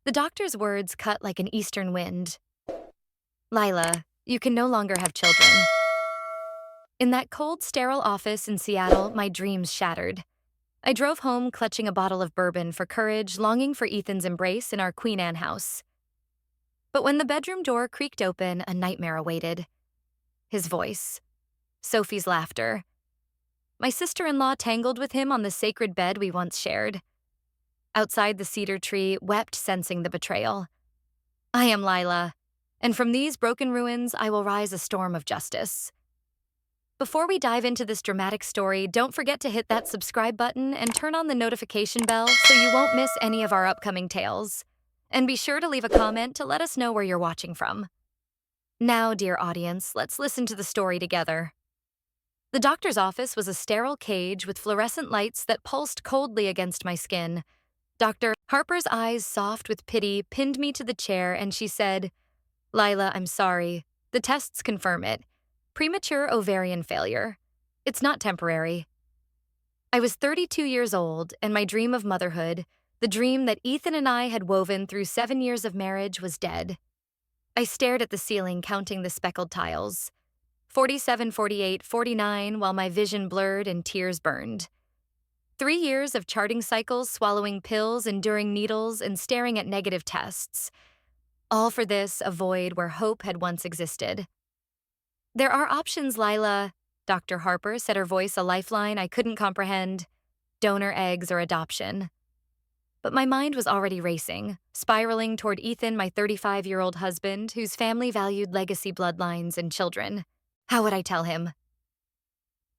The doctor's words cut like an eastern wind. Lila, you can no longer have children. In that cold, sterile office in Seattle, my dreams shattered. I drove home clutching a bottle of bourbon for courage, longing for Ethan's embrace in our Queen Anne house. But when the bedroom door creaked open, a nightmare awaited. His voice. Sophie's laughter. My sister-in-law tangled with him on the sacred bed we once shared. Outside the cedar tree, wept sensing the betrayal. I am Lila, and from these broken ruins I will rise a storm of justice. Before we dive into this dramatic story, don't forget to hit that subscribe button and turn on the notification bell so you won't miss any of our upcoming tales. And be sure to leave a comment to let us know where you're watching from. Now, dear audience, let's listen to the story together. The doctor's office was a sterile cage with fluorescent lights that pulsed coldly against my skin. Dr. Harper's eyes, soft with pity, pinned me to the chair and she said, Lila, I'm sorry. The tests confirm it. Premature ovarian failure. It's not temporary. I was 32 years old, and my dream of motherhood, the dream that Ethan and I had woven through 7 years of marriage, was dead. I stared at the ceiling, counting the speckled tiles. 47, 48, 49, while my vision blurred and tears burned. 3 years of charting cycles, swallowing pills, enduring needles, and staring at negative tests. All for this, a void where hope had once existed. There are options, Lila, Dr. Harper said, her voice a lifeline I couldn't comprehend. Donor eggs or adoption. But my mind was already racing, spiraling toward Ethan, my 35-year-old husband, whose family valued legacy bloodlines and children. How would I tell him?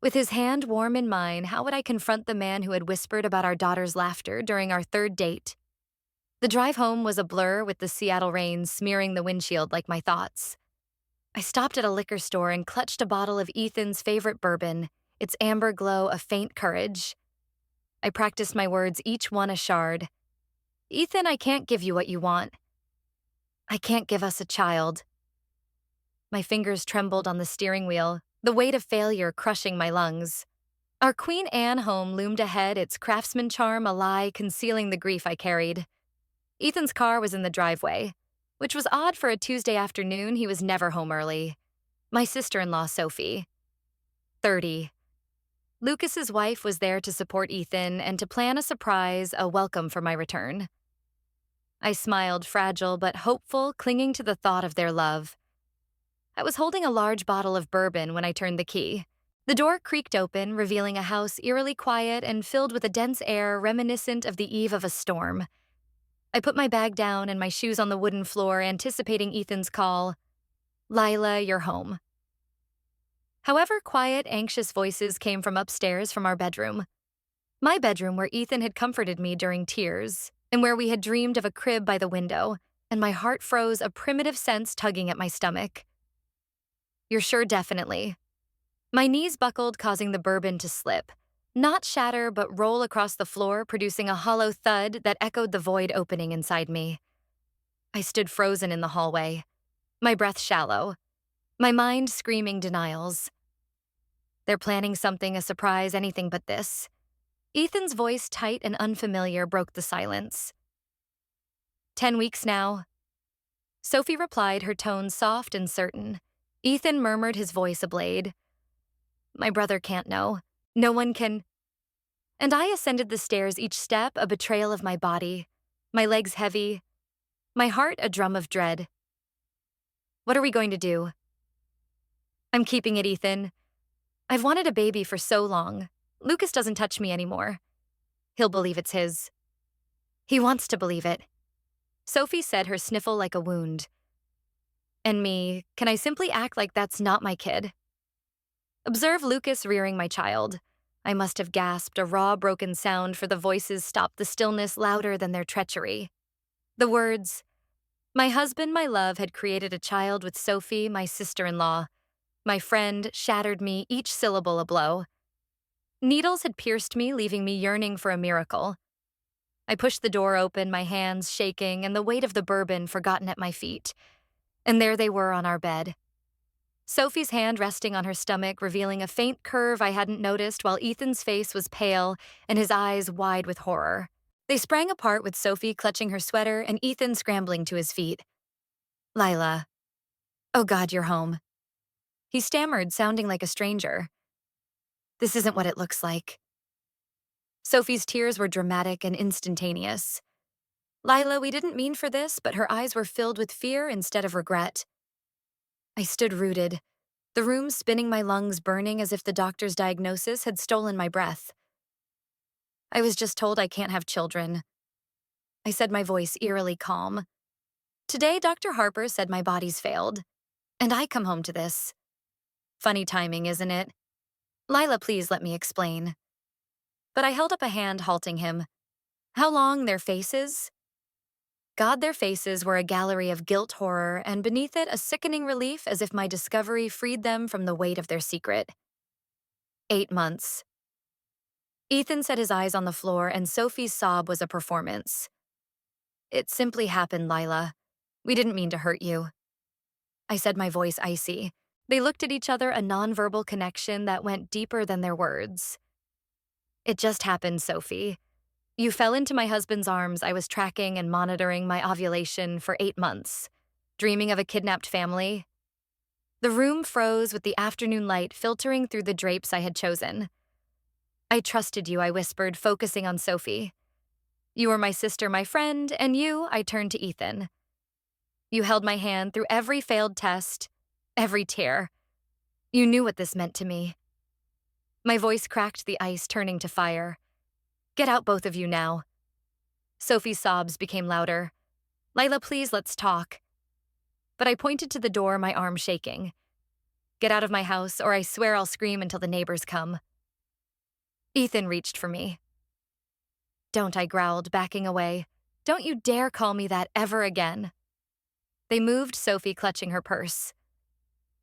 With his hand warm in mine, how would I confront the man who had whispered about our daughter's laughter during our third date? The drive home was a blur with the Seattle rain smearing the windshield like my thoughts. I stopped at a liquor store and clutched a bottle of Ethan's favorite bourbon, its amber glow a faint courage. I practiced my words, each one a shard. Ethan, I can't give you what you want. I can't give us a child. My fingers trembled on the steering wheel, the weight of failure crushing my lungs. Our Queen Anne home loomed ahead, its craftsman charm a lie concealing the grief I carried. Ethan's car was in the driveway, which was odd for a Tuesday afternoon. He was never home early. My sister-in-law, Sophie, 30. Lucas's wife, was there to support Ethan and to plan a surprise, a welcome for my return. I smiled, fragile but hopeful, clinging to the thought of their love. I was holding a large bottle of bourbon when I turned the key. The door creaked open, revealing a house eerily quiet and filled with a dense air reminiscent of the eve of a storm. I put my bag down and my shoes on the wooden floor, anticipating Ethan's call. Lila, you're home. However, quiet, anxious voices came from upstairs from our bedroom. My bedroom where Ethan had comforted me during tears, and where we had dreamed of a crib by the window, and my heart froze, a primitive sense tugging at my stomach. You're sure? Definitely. My knees buckled, causing the bourbon to slip. Not shatter, but roll across the floor, producing a hollow thud that echoed the void opening inside me. I stood frozen in the hallway, my breath shallow, my mind screaming denials. They're planning something, a surprise, anything but this. Ethan's voice, tight and unfamiliar, broke the silence. 10 weeks now. Sophie replied, her tone soft and certain. Ethan murmured, his voice a blade. My brother can't know. No one can. And I ascended the stairs, each step a betrayal of my body, my legs heavy, my heart a drum of dread. What are we going to do? I'm keeping it, Ethan. I've wanted a baby for so long. Lucas doesn't touch me anymore. He'll believe it's his. He wants to believe it. Sophie said, her sniffle like a wound. And me, can I simply act like that's not my kid? Observe Lucas rearing my child. I must have gasped, a raw, broken sound, for the voices stopped the stillness louder than their treachery. The words, my husband, my love, had created a child with Sophie, my sister-in-law. My friend, shattered me, each syllable a blow. Needles had pierced me, leaving me yearning for a miracle. I pushed the door open, my hands shaking, and the weight of the bourbon forgotten at my feet. And there they were on our bed. Sophie's hand resting on her stomach, revealing a faint curve I hadn't noticed, while Ethan's face was pale and his eyes wide with horror. They sprang apart with Sophie clutching her sweater and Ethan scrambling to his feet. Lila. Oh God, you're home. He stammered, sounding like a stranger. This isn't what it looks like. Sophie's tears were dramatic and instantaneous. Lila, we didn't mean for this, but her eyes were filled with fear instead of regret. I stood rooted, the room spinning, my lungs burning as if the doctor's diagnosis had stolen my breath. I was just told I can't have children. I said, my voice eerily calm. Today, Dr. Harper said my body's failed, and I come home to this. Funny timing, isn't it? Lila, please let me explain. But I held up a hand, halting him. How long their faces? God, their faces were a gallery of guilt, horror, and beneath it a sickening relief as if my discovery freed them from the weight of their secret. 8 months. Ethan set his eyes on the floor, and Sophie's sob was a performance. It simply happened, Lila. We didn't mean to hurt you. I said, my voice icy. They looked at each other, a nonverbal connection that went deeper than their words. It just happened, Sophie. You fell into my husband's arms. I was tracking and monitoring my ovulation for 8 months, dreaming of a kidnapped family. The room froze with the afternoon light filtering through the drapes I had chosen. I trusted you, I whispered, focusing on Sophie. You were my sister, my friend, and I turned to Ethan. You held my hand through every failed test, every tear. You knew what this meant to me. My voice cracked the ice, turning to fire. Get out, both of you now. Sophie's sobs became louder. Lila, please, let's talk. But I pointed to the door, my arm shaking. Get out of my house, or I swear I'll scream until the neighbors come. Ethan reached for me. Don't, I growled, backing away. Don't you dare call me that ever again. They moved, Sophie clutching her purse.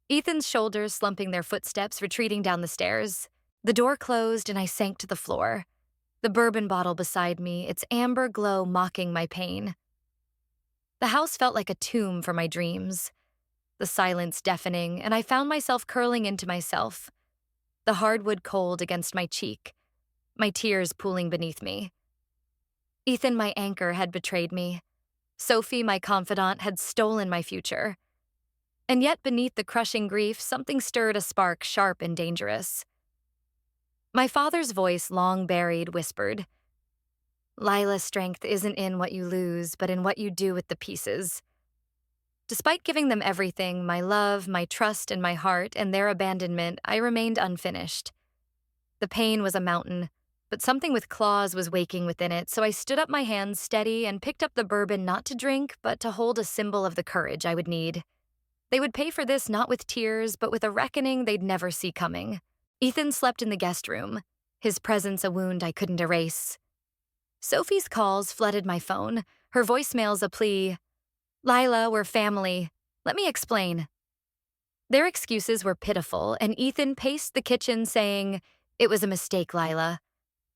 Ethan's shoulders slumping, their footsteps retreating down the stairs. The door closed and I sank to the floor. The bourbon bottle beside me, its amber glow mocking my pain. The house felt like a tomb for my dreams. The silence deafening, and I found myself curling into myself. The hardwood cold against my cheek, my tears pooling beneath me. Ethan, my anchor, had betrayed me. Sophie, my confidant, had stolen my future. And yet beneath the crushing grief, something stirred, a spark sharp and dangerous. My father's voice, long buried, whispered, Lila's strength isn't in what you lose, but in what you do with the pieces. Despite giving them everything, my love, my trust, and my heart, and their abandonment, I remained unfinished. The pain was a mountain, but something with claws was waking within it, so I stood up, my hands steady, and picked up the bourbon not to drink, but to hold a symbol of the courage I would need. They would pay for this not with tears, but with a reckoning they'd never see coming. Ethan slept in the guest room, his presence a wound I couldn't erase. Sophie's calls flooded my phone, her voicemails a plea. Lila, we're family. Let me explain. Their excuses were pitiful, and Ethan paced the kitchen saying, It was a mistake, Lila.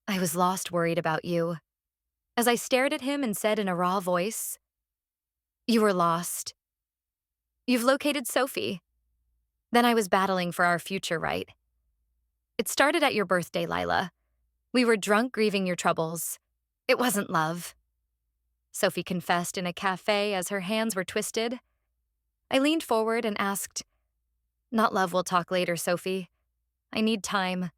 I was lost, worried about you. As I stared at him and said in a raw voice, You were lost. You've located Sophie. Then I was battling for our future, right? It started at your birthday, Lila. We were drunk, grieving your troubles. It wasn't love. Sophie confessed in a cafe as her hands were twisted. I leaned forward and asked, Not love, we'll talk later, Sophie. I need time.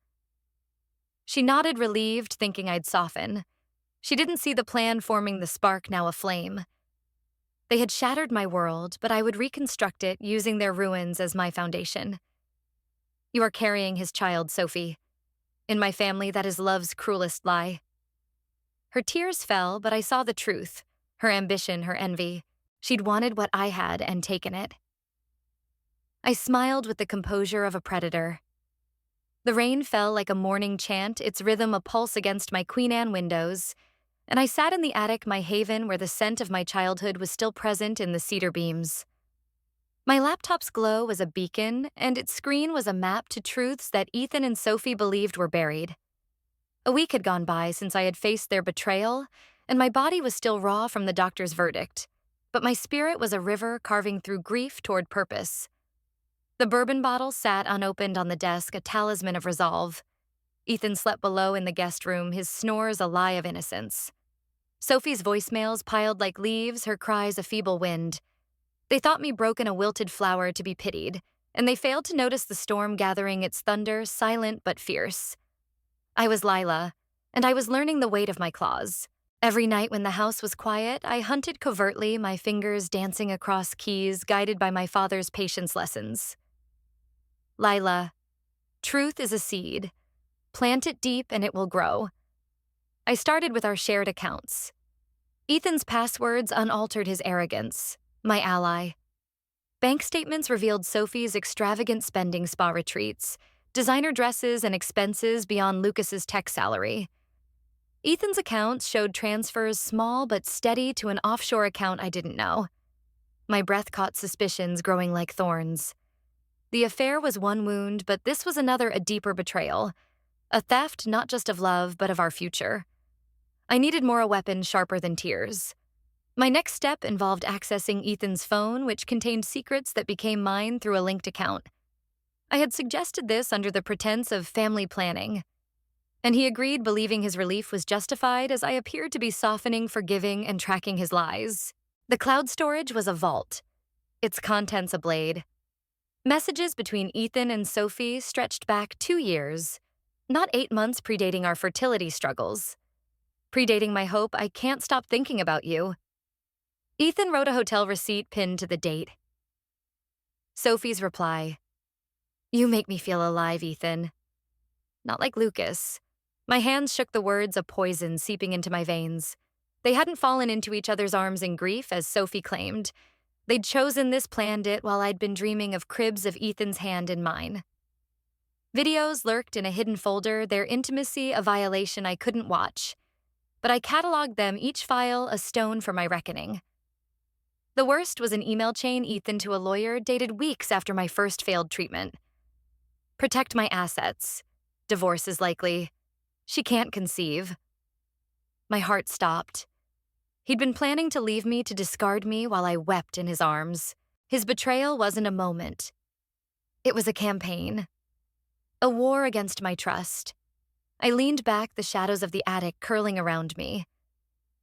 She nodded, relieved, thinking I'd soften. She didn't see the plan forming, the spark now aflame. They had shattered my world, but I would reconstruct it using their ruins as my foundation. You are carrying his child, Sophie. In my family, that is love's cruelest lie. Her tears fell, but I saw the truth, her ambition, her envy. She'd wanted what I had and taken it. I smiled with the composure of a predator. The rain fell like a morning chant, its rhythm a pulse against my Queen Anne windows, and I sat in the attic, my haven, where the scent of my childhood was still present in the cedar beams. My laptop's glow was a beacon, and its screen was a map to truths that Ethan and Sophie believed were buried. A week had gone by since I had faced their betrayal, and my body was still raw from the doctor's verdict, but my spirit was a river carving through grief toward purpose. The bourbon bottle sat unopened on the desk, a talisman of resolve. Ethan slept below in the guest room, his snores a lie of innocence. Sophie's voicemails piled like leaves, her cries a feeble wind. They thought me broken a wilted flower to be pitied, and they failed to notice the storm gathering its thunder, silent but fierce. I was Lila, and I was learning the weight of my claws. Every night when the house was quiet, I hunted covertly, my fingers dancing across keys, guided by my father's patience lessons. Lila, truth is a seed. Plant it deep and it will grow. I started with our shared accounts. Ethan's passwords unaltered his arrogance, my ally. Bank statements revealed Sophie's extravagant spending spa retreats, designer dresses and expenses beyond Lucas's tech salary. Ethan's accounts showed transfers small but steady to an offshore account I didn't know. My breath caught suspicions growing like thorns. The affair was one wound, but this was another, a deeper betrayal. A theft not just of love, but of our future. I needed more, a weapon sharper than tears. My next step involved accessing Ethan's phone, which contained secrets that became mine through a linked account. I had suggested this under the pretense of family planning, and he agreed, believing his relief was justified as I appeared to be softening, forgiving, and tracking his lies. The cloud storage was a vault, its contents a blade. Messages between Ethan and Sophie stretched back 2 years, not 8 months, predating our fertility struggles. Predating my hope, I can't stop thinking about you. Ethan wrote a hotel receipt pinned to the date. Sophie's reply, you make me feel alive, Ethan. Not like Lucas. My hands shook, the words a poison seeping into my veins. They hadn't fallen into each other's arms in grief, as Sophie claimed. They'd chosen this, planned it, while I'd been dreaming of cribs of Ethan's hand in mine. Videos lurked in a hidden folder, their intimacy a violation I couldn't watch. But I cataloged them, each file a stone for my reckoning. The worst was an email chain Ethan to a lawyer dated weeks after my first failed treatment. Protect my assets. Divorce is likely. She can't conceive. My heart stopped. He'd been planning to leave me, to discard me while I wept in his arms. His betrayal wasn't a moment. It was a campaign. A war against my trust. I leaned back, the shadows of the attic curling around me.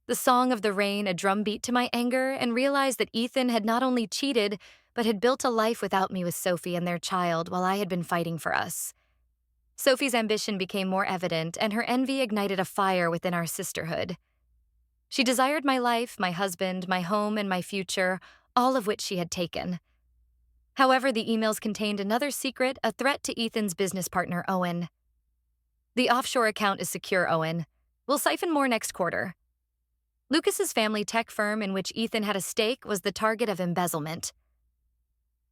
The song of the rain a drumbeat to my anger, and realized that Ethan had not only cheated, but had built a life without me with Sophie and their child while I had been fighting for us. Sophie's ambition became more evident, and her envy ignited a fire within our sisterhood. She desired my life, my husband, my home, and my future, all of which she had taken. However, the emails contained another secret, a threat to Ethan's business partner, Owen. The offshore account is secure, Owen. We'll siphon more next quarter. Lucas's family tech firm, in which Ethan had a stake, was the target of embezzlement.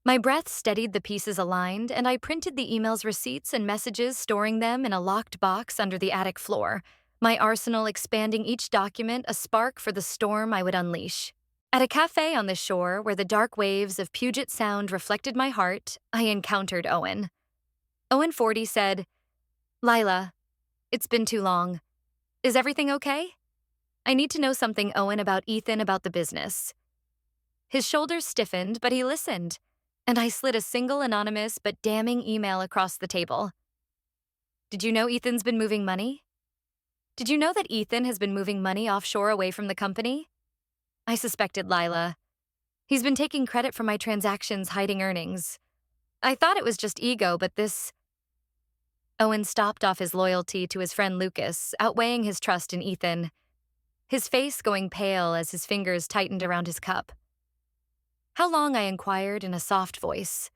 My breath steadied, the pieces aligned, and I printed the email's receipts and messages, storing them in a locked box under the attic floor, my arsenal expanding, each document a spark for the storm I would unleash. At a cafe on the shore, where the dark waves of Puget Sound reflected my heart, I encountered Owen. Owen 40 said, Lila, it's been too long. Is everything okay? I need to know something, Owen, about Ethan, about the business. His shoulders stiffened, but he listened, and I slid a single anonymous but damning email across the table. Did you know Ethan's been moving money? Did you know that Ethan has been moving money offshore away from the company? I suspected, Lila. He's been taking credit for my transactions, hiding earnings. I thought it was just ego, but this... Owen stopped off his loyalty to his friend Lucas, outweighing his trust in Ethan, his face going pale as his fingers tightened around his cup. How long, I inquired in a soft voice.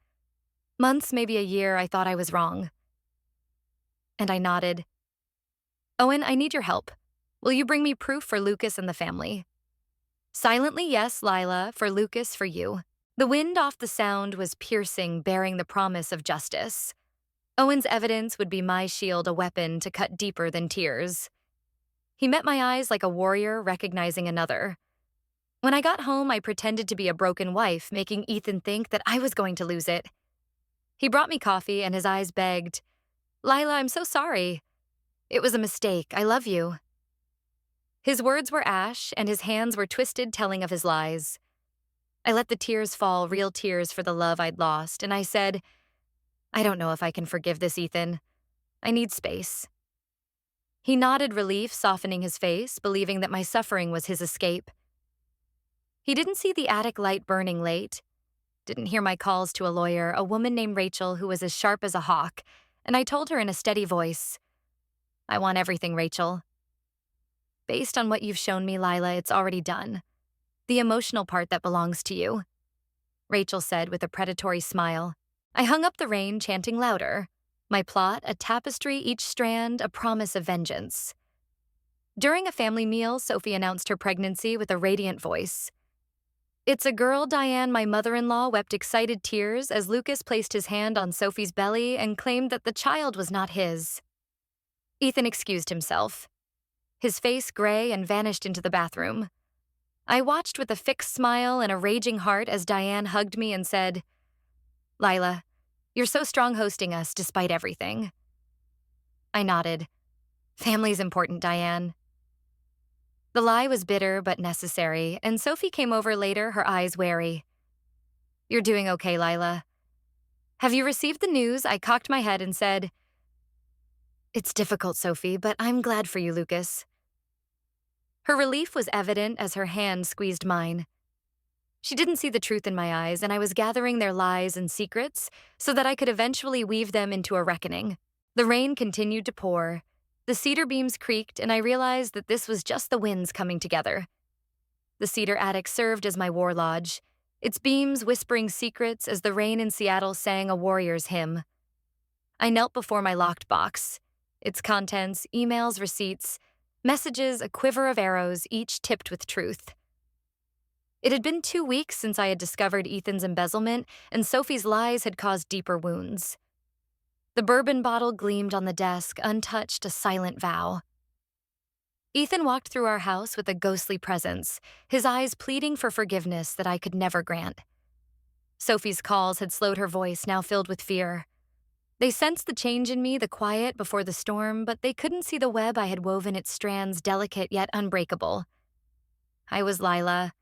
Months, maybe a year, I thought I was wrong. And I nodded. Owen, I need your help. Will you bring me proof for Lucas and the family? Silently, yes, Lila, for Lucas, for you. The wind off the sound was piercing, bearing the promise of justice. Owen's evidence would be my shield, a weapon to cut deeper than tears. He met my eyes like a warrior recognizing another. When I got home, I pretended to be a broken wife, making Ethan think that I was going to lose it. He brought me coffee, and his eyes begged, Lila, I'm so sorry. It was a mistake. I love you. His words were ash, and his hands were twisted, telling of his lies. I let the tears fall, real tears for the love I'd lost, and I said, I don't know if I can forgive this, Ethan. I need space. He nodded relief, softening his face, believing that my suffering was his escape. He didn't see the attic light burning late, didn't hear my calls to a lawyer, a woman named Rachel who was as sharp as a hawk, and I told her in a steady voice, I want everything, Rachel. Based on what you've shown me, Lila, it's already done. The emotional part that belongs to you, Rachel said with a predatory smile. I hung up the rain, chanting louder. My plot, a tapestry, each strand, a promise of vengeance. During a family meal, Sophie announced her pregnancy with a radiant voice. It's a girl, Diane, my mother-in-law wept excited tears as Lucas placed his hand on Sophie's belly and claimed that the child was not his. Ethan excused himself, his face gray, and vanished into the bathroom. I watched with a fixed smile and a raging heart as Diane hugged me and said, Lila, you're so strong hosting us despite everything. I nodded. Family's important, Diane. The lie was bitter but necessary, and Sophie came over later, her eyes wary. You're doing okay, Lila. Have you received the news? I cocked my head and said, It's difficult, Sophie, but I'm glad for you, Lucas. Her relief was evident as her hand squeezed mine. She didn't see the truth in my eyes, and I was gathering their lies and secrets so that I could eventually weave them into a reckoning. The rain continued to pour. The cedar beams creaked, and I realized that this was just the winds coming together. The cedar attic served as my war lodge, its beams whispering secrets as the rain in Seattle sang a warrior's hymn. I knelt before my locked box, its contents, emails, receipts, messages, a quiver of arrows, each tipped with truth. It had been 2 weeks since I had discovered Ethan's embezzlement, and Sophie's lies had caused deeper wounds. The bourbon bottle gleamed on the desk, untouched, a silent vow. Ethan walked through our house with a ghostly presence, his eyes pleading for forgiveness that I could never grant. Sophie's calls had slowed her voice, now filled with fear. They sensed the change in me, the quiet before the storm, but they couldn't see the web I had woven its strands, delicate yet unbreakable. I was Lila,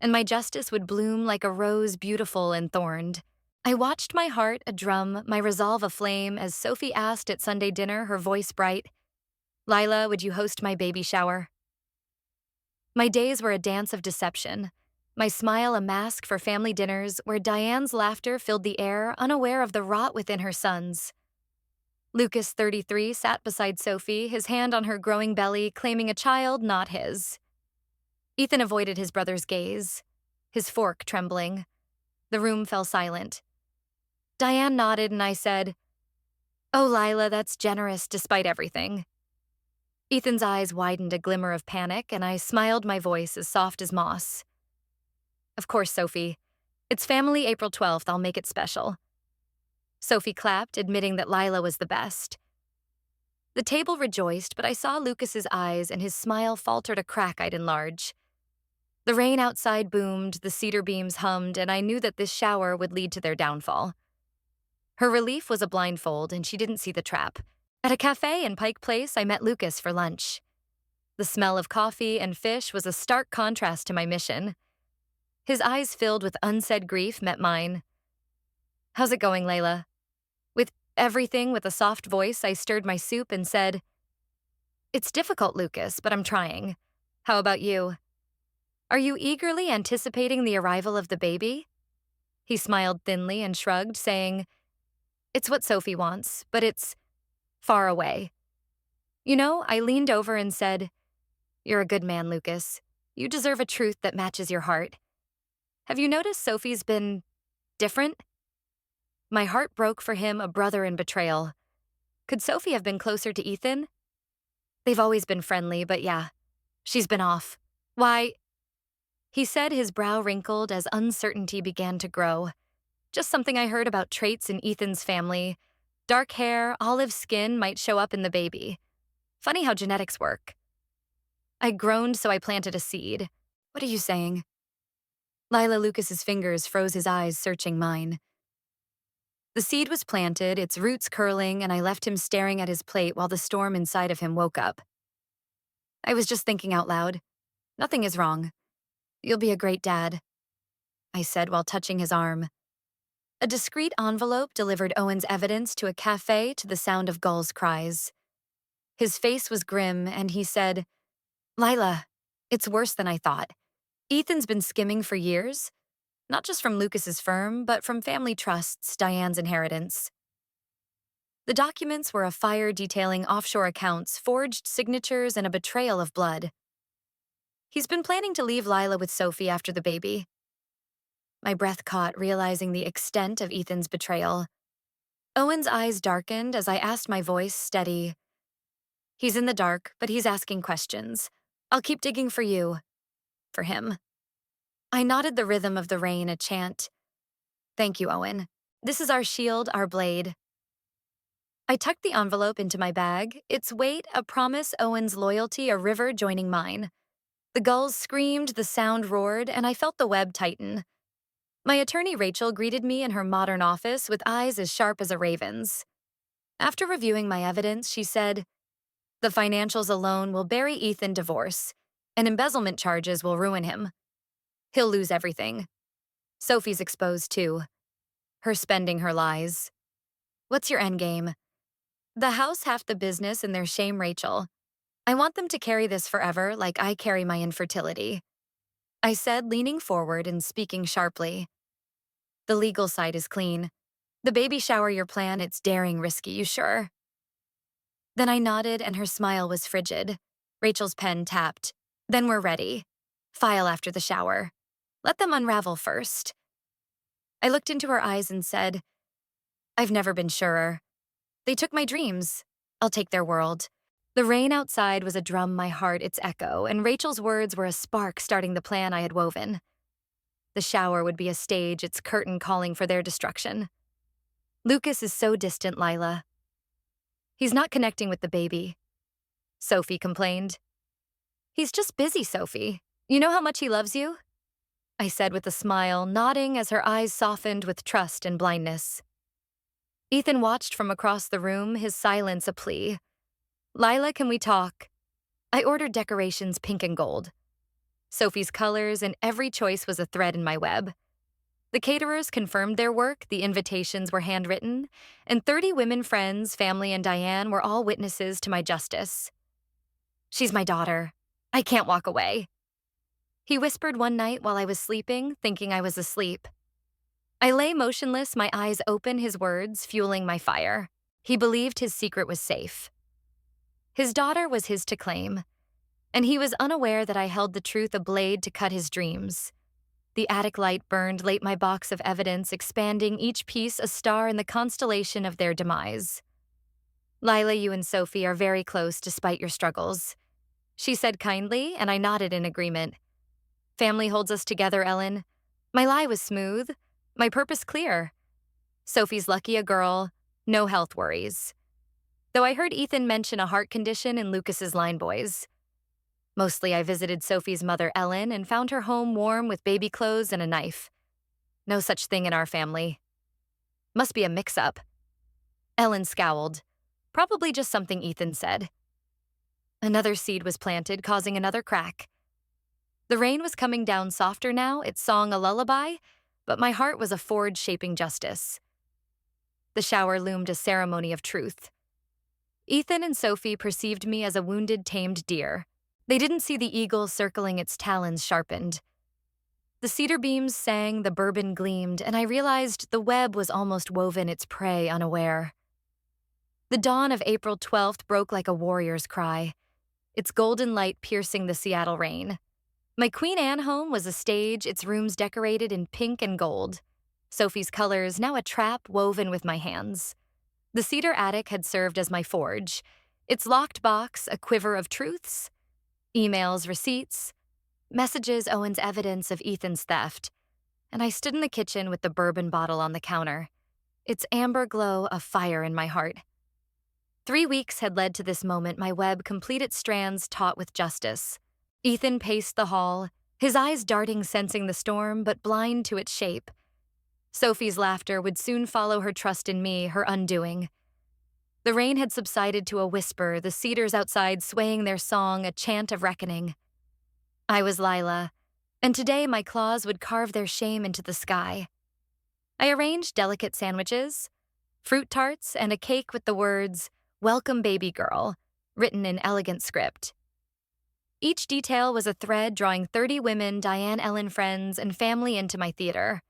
and my justice would bloom like a rose beautiful and thorned. I watched my heart a drum, my resolve aflame, as Sophie asked at Sunday dinner, her voice bright, Lila, would you host my baby shower? My days were a dance of deception, my smile a mask for family dinners where Diane's laughter filled the air, unaware of the rot within her sons. Lucas, 33, sat beside Sophie, his hand on her growing belly, claiming a child not his. Ethan avoided his brother's gaze, his fork trembling. The room fell silent. Diane nodded and I said, Oh, Lila, that's generous despite everything. Ethan's eyes widened a glimmer of panic, and I smiled, my voice as soft as moss. Of course, Sophie. It's family April 12th, I'll make it special. Sophie clapped, admitting that Lila was the best. The table rejoiced, but I saw Lucas's eyes and his smile faltered a crack I'd enlarge. The rain outside boomed, the cedar beams hummed, and I knew that this shower would lead to their downfall. Her relief was a blindfold, and she didn't see the trap. At a cafe in Pike Place, I met Lucas for lunch. The smell of coffee and fish was a stark contrast to my mission. His eyes filled with unsaid grief met mine. How's it going, Layla? With everything, with a soft voice, I stirred my soup and said, It's difficult, Lucas, but I'm trying. How about you? Are you eagerly anticipating the arrival of the baby? He smiled thinly and shrugged, saying, It's what Sophie wants, but it's far away. You know, I leaned over and said, You're a good man, Lucas. You deserve a truth that matches your heart. Have you noticed Sophie's been different? My heart broke for him, a brother in betrayal. Could Sophie have been closer to Ethan? They've always been friendly, but yeah, she's been off. Why? He said, his brow wrinkled as uncertainty began to grow. Just something I heard about traits in Ethan's family. Dark hair, olive skin might show up in the baby. Funny how genetics work. I groaned, so I planted a seed. What are you saying? Lila Lucas's fingers froze, his eyes searching mine. The seed was planted, its roots curling, and I left him staring at his plate while the storm inside of him woke up. I was just thinking out loud. Nothing is wrong. You'll be a great dad, I said while touching his arm. A discreet envelope delivered Owen's evidence to a cafe to the sound of gulls' cries. His face was grim, and he said, "Lila, it's worse than I thought. Ethan's been skimming for years, not just from Lucas's firm, but from family trusts, Diane's inheritance." The documents were a fire detailing offshore accounts, forged signatures, and a betrayal of blood. He's been planning to leave Lila with Sophie after the baby. My breath caught, realizing the extent of Ethan's betrayal. Owen's eyes darkened as I asked, my voice steady. "He's in the dark, but he's asking questions. I'll keep digging for you. For him." I nodded, the rhythm of the rain a chant. "Thank you, Owen. This is our shield, our blade." I tucked the envelope into my bag, its weight a promise, Owen's loyalty a river joining mine. The gulls screamed, the sound roared, and I felt the web tighten. My attorney Rachel greeted me in her modern office with eyes as sharp as a raven's. After reviewing my evidence, she said, "The financials alone will bury Ethan divorce, and embezzlement charges will ruin him. He'll lose everything. Sophie's exposed too. Her spending her lies. What's your endgame?" "The house half the business and their shame, Rachel. I want them to carry this forever like I carry my infertility," I said, leaning forward and speaking sharply. "The legal side is clean. The baby shower your plan, it's daring, risky, you sure?" Then I nodded and her smile was frigid. Rachel's pen tapped. "Then we're ready. File after the shower. Let them unravel first." I looked into her eyes and said, "I've never been surer. They took my dreams. I'll take their world." The rain outside was a drum, my heart its echo, and Rachel's words were a spark starting the plan I had woven. The shower would be a stage, its curtain calling for their destruction. "Lucas is so distant, Lila. He's not connecting with the baby," Sophie complained. "He's just busy, Sophie. You know how much he loves you?" I said with a smile, nodding as her eyes softened with trust and blindness. Ethan watched from across the room, his silence a plea. "Lila, can we talk?" I ordered decorations pink and gold. Sophie's colors, and every choice was a thread in my web. The caterers confirmed their work, the invitations were handwritten, and 30 women friends, family, and Diane were all witnesses to my justice. "She's my daughter. I can't walk away," he whispered one night while I was sleeping, thinking I was asleep. I lay motionless, my eyes open, his words fueling my fire. He believed his secret was safe. His daughter was his to claim, and he was unaware that I held the truth a blade to cut his dreams. The attic light burned late, my box of evidence expanding, each piece a star in the constellation of their demise. "Lila, you and Sophie are very close despite your struggles," she said kindly, and I nodded in agreement. "Family holds us together, Ellen. My lie was smooth, my purpose clear. Sophie's lucky a girl, no health worries. Though I heard Ethan mention a heart condition in Lucas's line boys. Mostly I visited Sophie's mother, Ellen, and found her home warm with baby clothes and a knife. No such thing in our family. Must be a mix-up." Ellen scowled. Probably just something Ethan said. Another seed was planted, causing another crack. The rain was coming down softer now, its song a lullaby, but my heart was a forge shaping justice. The shower loomed a ceremony of truth. Ethan and Sophie perceived me as a wounded, tamed deer. They didn't see the eagle circling, its talons sharpened. The cedar beams sang, the bourbon gleamed, and I realized the web was almost woven, its prey unaware. The dawn of April 12th broke like a warrior's cry, its golden light piercing the Seattle rain. My Queen Anne home was a stage, its rooms decorated in pink and gold. Sophie's colors, now a trap woven with my hands. The cedar attic had served as my forge, its locked box a quiver of truths. Emails, receipts, messages, Owen's evidence of Ethan's theft. And I stood in the kitchen with the bourbon bottle on the counter, its amber glow a fire in my heart. 3 weeks had led to this moment, my web complete its strands taut with justice. Ethan paced the hall, his eyes darting, sensing the storm, but blind to its shape. Sophie's laughter would soon follow her trust in me, her undoing. The rain had subsided to a whisper, the cedars outside swaying their song, a chant of reckoning. I was Lila, and today my claws would carve their shame into the sky. I arranged delicate sandwiches, fruit tarts, and a cake with the words, "Welcome, baby girl," written in elegant script. Each detail was a thread drawing 30 women, Diane Ellen friends, and family into my theater.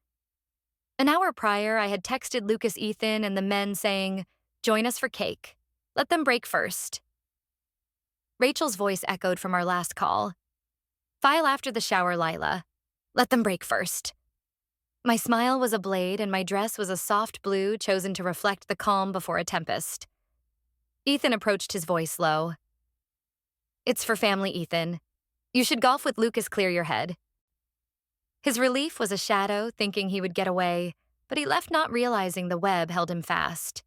An hour prior, I had texted Lucas, Ethan, and the men saying, "Join us for cake. Let them break first." Rachel's voice echoed from our last call. "File after the shower, Lila. Let them break first." My smile was a blade, and my dress was a soft blue chosen to reflect the calm before a tempest. Ethan approached, his voice low. "It's for family, Ethan. You should golf with Lucas, clear your head." His relief was a shadow, thinking he would get away, but he left not realizing the web held him fast.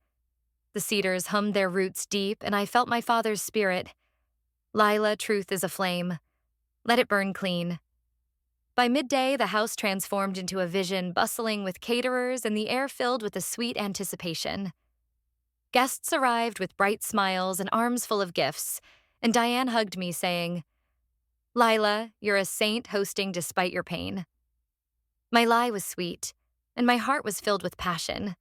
The cedars hummed their roots deep, and I felt my father's spirit. "Lila, truth is a flame. Let it burn clean." By midday, the house transformed into a vision bustling with caterers and the air filled with a sweet anticipation. Guests arrived with bright smiles and arms full of gifts, and Diane hugged me, saying, "Lila, you're a saint hosting despite your pain." My lie was sweet, and my heart was filled with passion.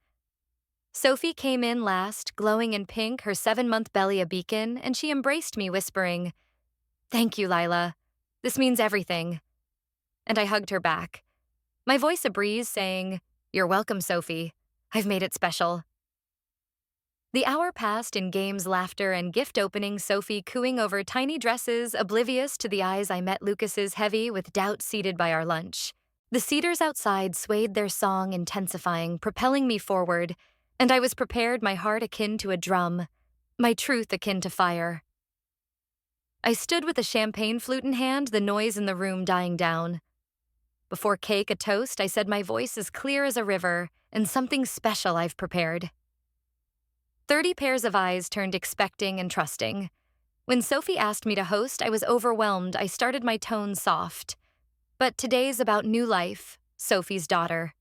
Sophie came in last, glowing in pink, her 7-month belly a beacon, and she embraced me, whispering, "Thank you, Lila. This means everything." And I hugged her back, my voice a breeze, saying, "You're welcome, Sophie. I've made it special." The hour passed in games, laughter, and gift opening, Sophie cooing over tiny dresses, oblivious to the eyes I met Lucas's, heavy with doubt, seated by our lunch. The cedars outside swayed, their song intensifying, propelling me forward, and I was prepared, my heart akin to a drum, my truth akin to fire. I stood with a champagne flute in hand, the noise in the room dying down. Before cake, a toast, I said, my voice as clear as a river, and something special I've prepared. 30 pairs of eyes turned expecting and trusting. When Sophie asked me to host, I was overwhelmed. I started my tone soft. "But today's about new life, Sophie's daughter."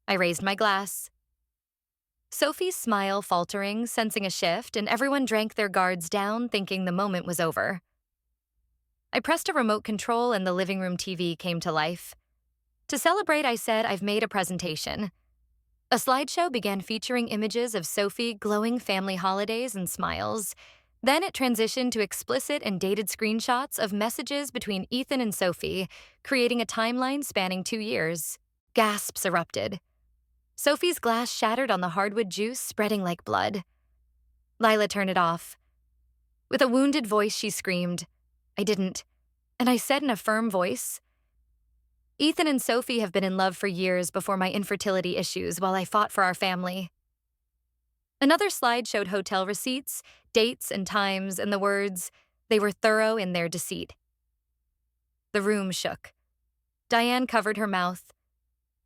I raised my glass. Sophie's smile faltering, sensing a shift, and everyone drank their guards down, thinking the moment was over. I pressed a remote control and the living room TV came to life. To celebrate, I said, "I've made a presentation." A slideshow began featuring images of Sophie, glowing family holidays and smiles. Then it transitioned to explicit and dated screenshots of messages between Ethan and Sophie, creating a timeline spanning 2 years. Gasps erupted. Sophie's glass shattered on the hardwood juice, spreading like blood. Lila turned it off. With a wounded voice, she screamed, "I didn't." And I said in a firm voice, "Ethan and Sophie have been in love for years before my infertility issues while I fought for our family." Another slide showed hotel receipts, dates and times, and the words, "They were thorough in their deceit." The room shook. Diane covered her mouth.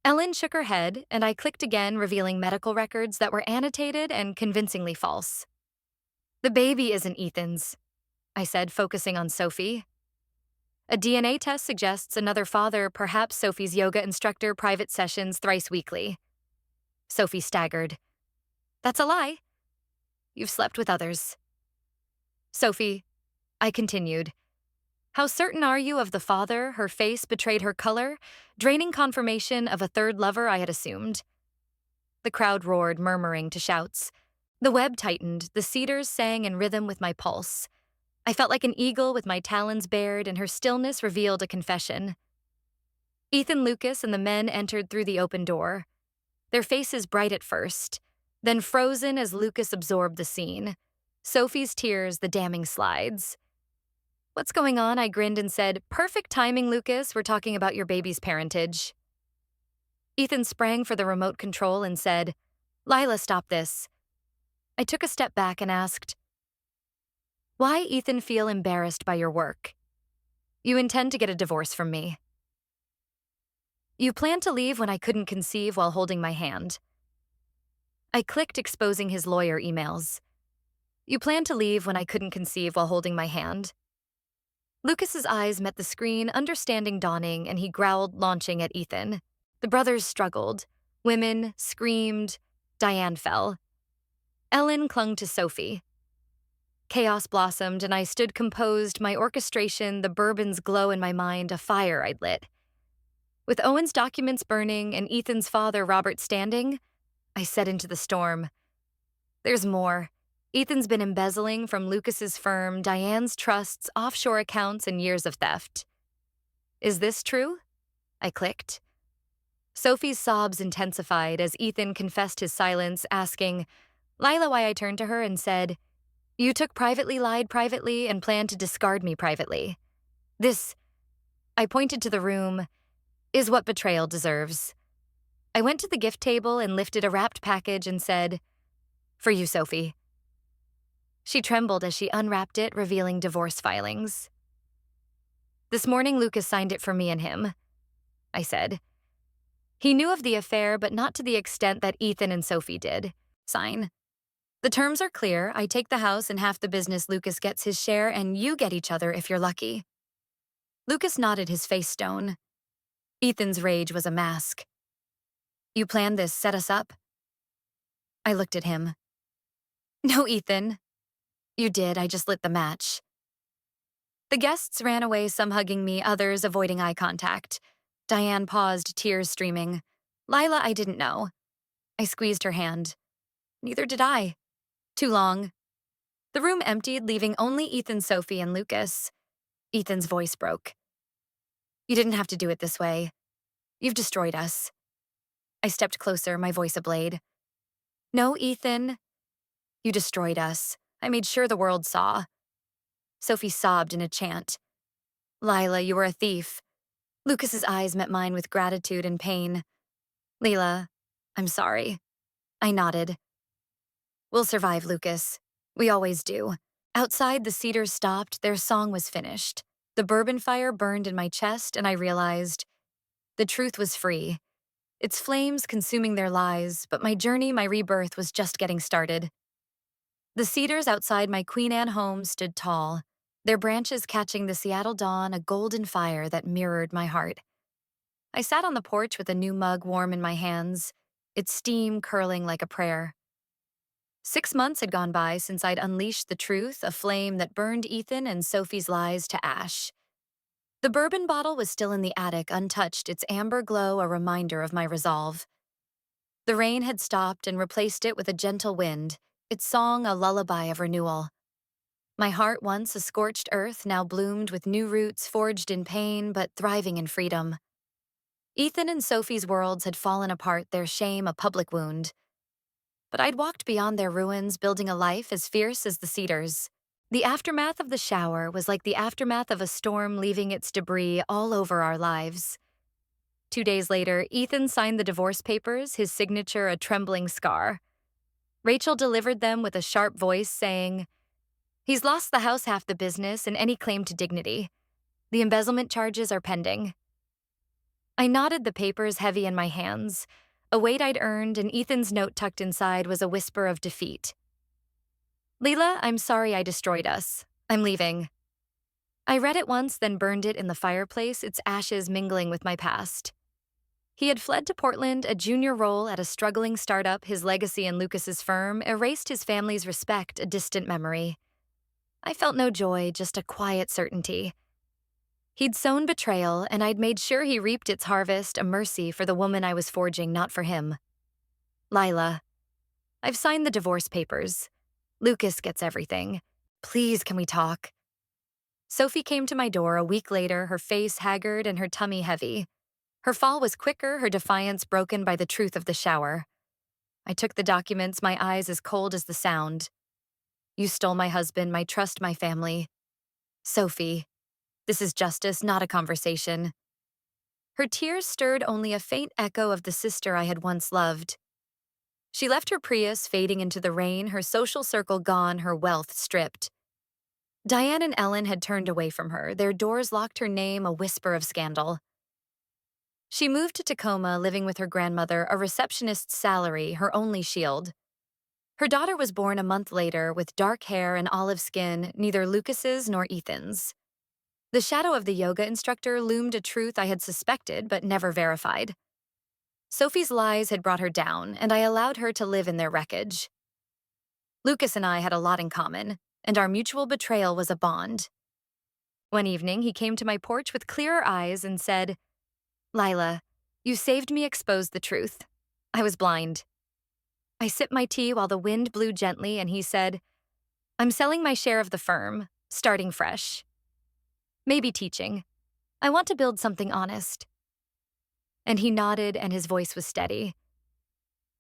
Ellen shook her head, and I clicked again, revealing medical records that were annotated and convincingly false. "The baby isn't Ethan's," I said, focusing on Sophie. "A DNA test suggests another father, perhaps Sophie's yoga instructor, private sessions thrice weekly." Sophie staggered. "That's a lie. You've slept with others." "Sophie," I continued, "how certain are you of the father?" Her face betrayed her color, draining confirmation of a third lover I had assumed. The crowd roared, murmuring to shouts. The web tightened, the cedars sang in rhythm with my pulse. I felt like an eagle with my talons bared, and her stillness revealed a confession. Ethan, Lucas, and the men entered through the open door, their faces bright at first, then frozen as Lucas absorbed the scene. Sophie's tears, the damning slides. "What's going on?" I grinned and said, "Perfect timing, Lucas. We're talking about your baby's parentage." Ethan sprang for the remote control and said, "Lila, stop this." I took a step back and asked, "Why, Ethan, feel embarrassed by your work? You intend to get a divorce from me. You planned to leave when I couldn't conceive while holding my hand." I clicked, exposing his lawyer emails. "You planned to leave when I couldn't conceive while holding my hand." Lucas's eyes met the screen, understanding dawning, and he growled, launching at Ethan. The brothers struggled. Women screamed. Diane fell. Ellen clung to Sophie. Chaos blossomed, and I stood composed, my orchestration, the bourbon's glow in my mind, a fire I'd lit. With Owen's documents burning and Ethan's father, Robert, standing, I said into the storm, "There's more. Ethan's been embezzling from Lucas's firm, Diane's trusts, offshore accounts, and years of theft. Is this true? I clicked. Sophie's sobs intensified as Ethan confessed his silence, asking Lila why I turned to her and said, "You took privately, lied privately, and planned to discard me privately. This," I pointed to the room, "is what betrayal deserves." I went to the gift table and lifted a wrapped package and said, "For you, Sophie." She trembled as she unwrapped it, revealing divorce filings. "This morning, Lucas signed it for me and him," I said. "He knew of the affair, but not to the extent that Ethan and Sophie did. Sign. The terms are clear. I take the house and half the business. Lucas gets his share, and you get each other if you're lucky." Lucas nodded, his face stone. Ethan's rage was a mask. "You planned this, set us up?" I looked at him. "No, Ethan. You did, I just lit the match." The guests ran away, some hugging me, others avoiding eye contact. Diane paused, tears streaming. "Lila, I didn't know." I squeezed her hand. "Neither did I." "Too long." The room emptied, leaving only Ethan, Sophie, and Lucas. Ethan's voice broke. "You didn't have to do it this way. You've destroyed us." I stepped closer, my voice ablaze. "No, Ethan. You destroyed us. I made sure the world saw." Sophie sobbed in a chant. "Lila, you were a thief." Lucas's eyes met mine with gratitude and pain. "Lila, I'm sorry." I nodded. "We'll survive, Lucas. We always do." Outside, the cedars stopped, their song was finished. The bourbon fire burned in my chest, and I realized the truth was free. Its flames consuming their lies, but my journey, my rebirth, was just getting started. The cedars outside my Queen Anne home stood tall, their branches catching the Seattle dawn, a golden fire that mirrored my heart. I sat on the porch with a new mug warm in my hands, its steam curling like a prayer. 6 months had gone by since I'd unleashed the truth, a flame that burned Ethan and Sophie's lies to ash. The bourbon bottle was still in the attic, untouched, its amber glow a reminder of my resolve. The rain had stopped and replaced it with a gentle wind, its song a lullaby of renewal. My heart, once a scorched earth, now bloomed with new roots forged in pain but thriving in freedom. Ethan and Sophie's worlds had fallen apart, their shame a public wound. But I'd walked beyond their ruins, building a life as fierce as the cedars. The aftermath of the shower was like the aftermath of a storm, leaving its debris all over our lives. 2 days later, Ethan signed the divorce papers, his signature a trembling scar. Rachel delivered them with a sharp voice, saying, "He's lost the house, half the business, and any claim to dignity. The embezzlement charges are pending." I nodded, the papers heavy in my hands. A weight I'd earned, and Ethan's note tucked inside was a whisper of defeat. "Lila, I'm sorry I destroyed us. I'm leaving." I read it once, then burned it in the fireplace, its ashes mingling with my past. He had fled to Portland, a junior role at a struggling startup, his legacy in Lucas's firm erased his family's respect, a distant memory. I felt no joy, just a quiet certainty. He'd sown betrayal, and I'd made sure he reaped its harvest, a mercy for the woman I was forging, not for him. "Lila, I've signed the divorce papers. Lucas gets everything. Please, can we talk?" Sophie came to my door a week later, her face haggard and her tummy heavy. Her fall was quicker, her defiance broken by the truth of the shower. I took the documents, my eyes as cold as the sound. "You stole my husband, my trust, my family. Sophie, this is justice, not a conversation." Her tears stirred only a faint echo of the sister I had once loved. She left her Prius fading into the rain, her social circle gone, her wealth stripped. Diane and Ellen had turned away from her, their doors locked her name, a whisper of scandal. She moved to Tacoma, living with her grandmother, a receptionist's salary, her only shield. Her daughter was born a month later, with dark hair and olive skin, neither Lucas's nor Ethan's. The shadow of the yoga instructor loomed, a truth I had suspected but never verified. Sophie's lies had brought her down, and I allowed her to live in their wreckage. Lucas and I had a lot in common, and our mutual betrayal was a bond. One evening, he came to my porch with clearer eyes and said, "Lila, you saved me, exposed the truth. I was blind." I sipped my tea while the wind blew gently, and he said, I'm selling my share of the firm, starting fresh. Maybe teaching. I want to build something honest. And he nodded and his voice was steady.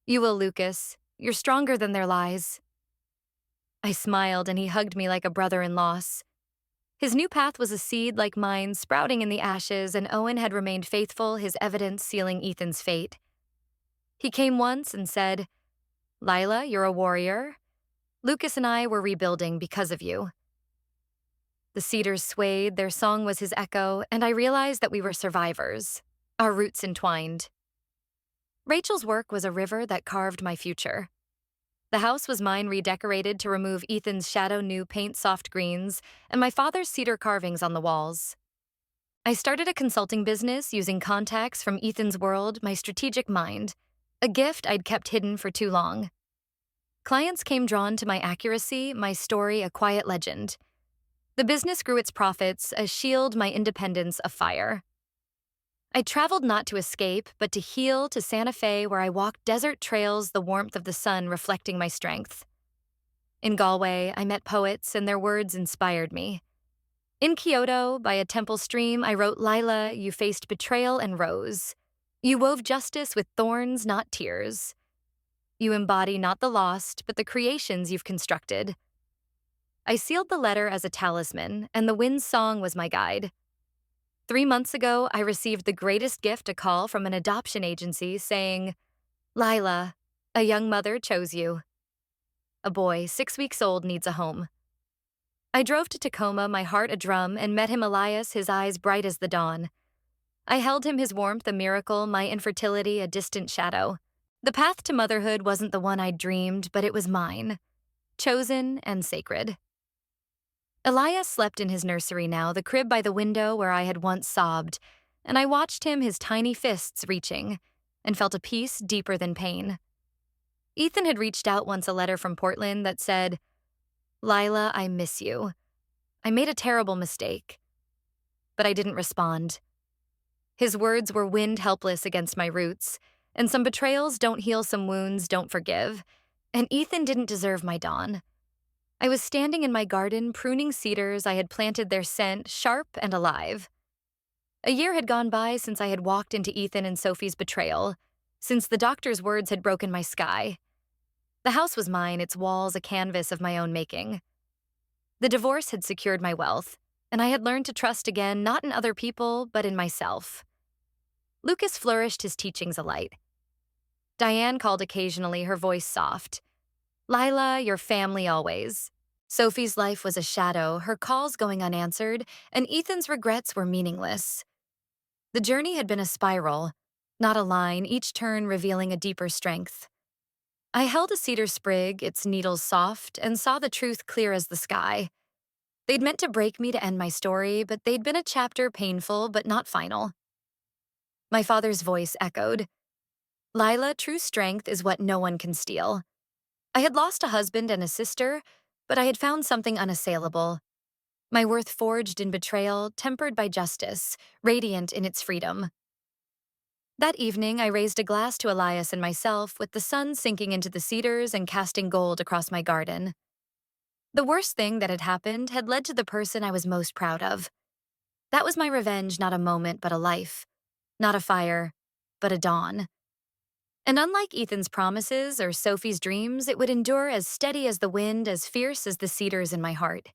You will, Lucas. You're stronger than their lies. I smiled and he hugged me like a brother in loss. His new path was a seed like mine sprouting in the ashes, and Owen had remained faithful, his evidence sealing Ethan's fate. He came once and said, Lila, you're a warrior. Lucas and I were rebuilding because of you. The cedars swayed, their song was his echo, and I realized that we were survivors, our roots entwined. Rachel's work was a river that carved my future. The house was mine redecorated to remove Ethan's shadow new paint soft greens and my father's cedar carvings on the walls. I started a consulting business using contacts from Ethan's world, my strategic mind, a gift I'd kept hidden for too long. Clients came drawn to my accuracy, my story a quiet legend. The business grew its profits, a shield my independence afire. I traveled not to escape, but to heal to Santa Fe, where I walked desert trails, the warmth of the sun reflecting my strength. In Galway, I met poets, and their words inspired me. In Kyoto, by a temple stream, I wrote, Lila, you faced betrayal and rose. You wove justice with thorns, not tears. You embody not the lost, but the creations you've constructed. I sealed the letter as a talisman, and the wind's song was my guide. 3 months ago, I received the greatest gift, a call from an adoption agency saying, Lila, a young mother chose you. A boy, 6 weeks old, needs a home. I drove to Tacoma, my heart a drum, and met him Elias, his eyes bright as the dawn. I held him, his warmth a miracle, my infertility a distant shadow. The path to motherhood wasn't the one I'd dreamed, but it was mine, chosen and sacred. Elias slept in his nursery now, the crib by the window where I had once sobbed, and I watched him, his tiny fists reaching, and felt a peace deeper than pain. Ethan had reached out once, a letter from Portland that said, Lila, I miss you. I made a terrible mistake. But I didn't respond. His words were wind helpless against my roots, and some betrayals don't heal, some wounds don't forgive, and Ethan didn't deserve my dawn. I was standing in my garden, pruning cedars I had planted, their scent sharp and alive. A year had gone by since I had walked into Ethan and Sophie's betrayal, since the doctor's words had broken my sky. The house was mine, its walls a canvas of my own making. The divorce had secured my wealth, and I had learned to trust again, not in other people, but in myself. Lucas flourished, his teachings alight. Diane called occasionally, her voice soft. Lila, your family always. Sophie's life was a shadow, her calls going unanswered, and Ethan's regrets were meaningless. The journey had been a spiral, not a line, each turn revealing a deeper strength. I held a cedar sprig, its needles soft, and saw the truth clear as the sky. They'd meant to break me to end my story, but they'd been a chapter, painful but not final. My father's voice echoed. Lila, true strength is what no one can steal. I had lost a husband and a sister, but I had found something unassailable. My worth forged in betrayal, tempered by justice, radiant in its freedom. That evening, I raised a glass to Elias and myself, with the sun sinking into the cedars and casting gold across my garden. The worst thing that had happened had led to the person I was most proud of. That was my revenge, not a moment, but a life. Not a fire, but a dawn. And unlike Ethan's promises or Sophie's dreams, it would endure as steady as the wind, as fierce as the cedars in my heart.